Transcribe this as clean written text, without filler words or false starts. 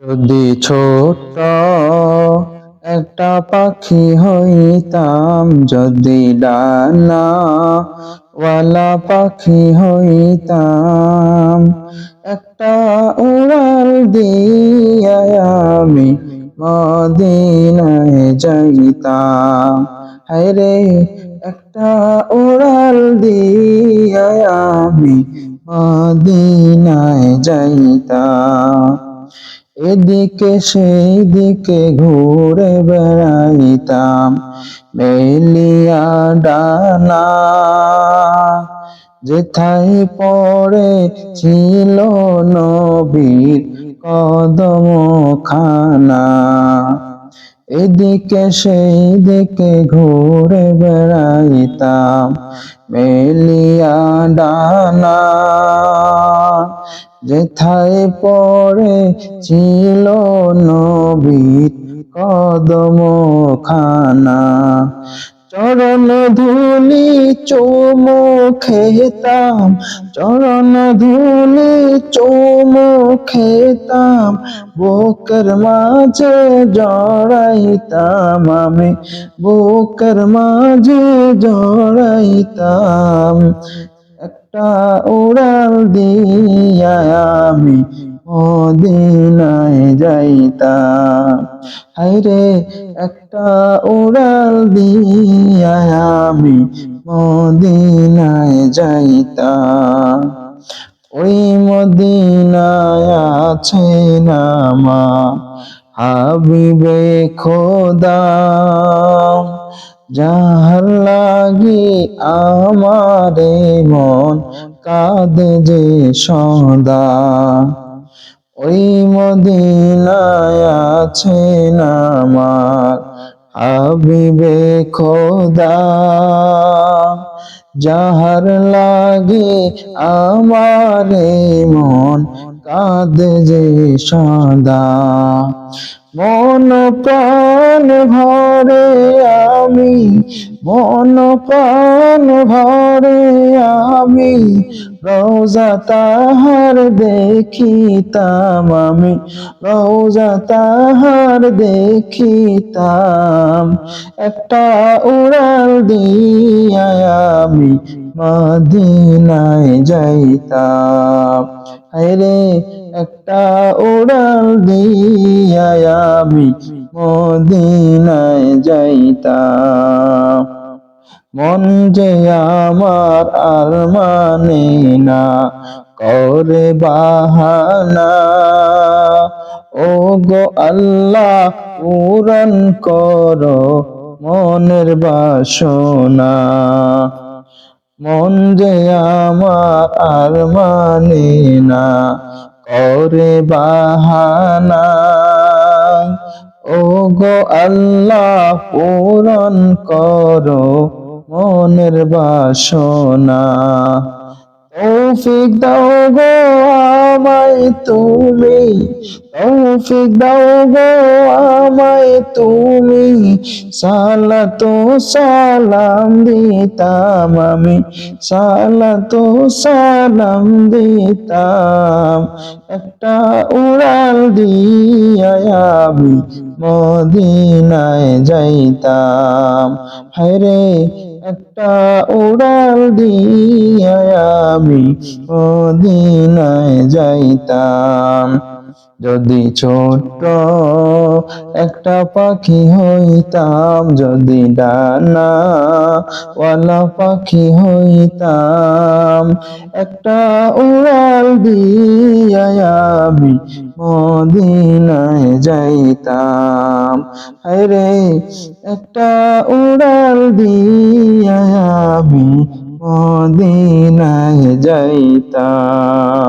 যদি ছোট্ট একটা পাখি হইতাম, যদি ডানাওয়ালা পাখি হইতাম, একটা উড়াল দিয়া আমি মদিনায় যাইতাম। হায়রে একটা উড়াল দিয়া আমি মদিনায় যাইতাম। এদিকে সেই দিকে ঘুরে বেড়াইতাম মেলিয়া ডানা, যেথায় পড়ে ছিল নবীর কদম খানা। এদিকে সেই দিকে ঘুরে বেড়াইতাম মেলিয়া ডানা, যেথায় পড়ে ছিল নবীর কদম খানা। চরণ ধুলি চুমু খেতাম, চরণ ধুলি চুমু খেতাম, বুকের মাঝে জড়াইতাম আমি, বুকের মাঝে জড়াইতাম। একটা উড়াল দিয়া আমি মদিনায় যাইতাম। হায়রে একটা উড়াল দিয়া আমি মদিনায় যাইতাম। ওই মদিনায় আছে নামা হাবিবে খোদা, যাহার লাগি আমারে মন কাঁদে যে সদা। ওই মদিনায় আছেন আমার হাবিবে খোদা, যাহার লাগে আমারে মন কাঁদে যে সদা। মন প্রাণ ভরে আমি, মন প্রাণ ভরে আমি রওজা তাহার দেখিতাম, আমি রওজা তাহার দেখিতাম। একটা উড়াল দিয়া আমি মদিনায় যাইতাম। হায়রে একটা উড়াল দিয়া আমি মদিনায় যাইতাম। মন যে আমার আর মানে না, করে বাহানা, ও গো আল্লাহ পূরণ করো মনের বাসনা। মন যে আমার আর মানে না, করে বাহানা, ও গো আল্লাহ পূরণ করো মনের বাসনা। তৌফিক দাও গো আমায় তুমি, তৌফিক দাও গো আমায় তুমি, সালাতু সালাম দিতাম আমি, সালাতু সালাম দিতাম। একটা উড়াল দিয়া আমি মদিনায় যাইতাম। হায়রে একটা উড়াল দিয়া আমি মদিনায় যাইতাম। যদি ছোট্ট একটা পাখি হইতাম, যদি ডানাওয়ালা পাখি হইতাম, একটা উড়াল দিয়া আমি মদিনায় যাইতাম। হায়রে একটা উড়াল দিয়া আমি মদিনায় যাইতাম।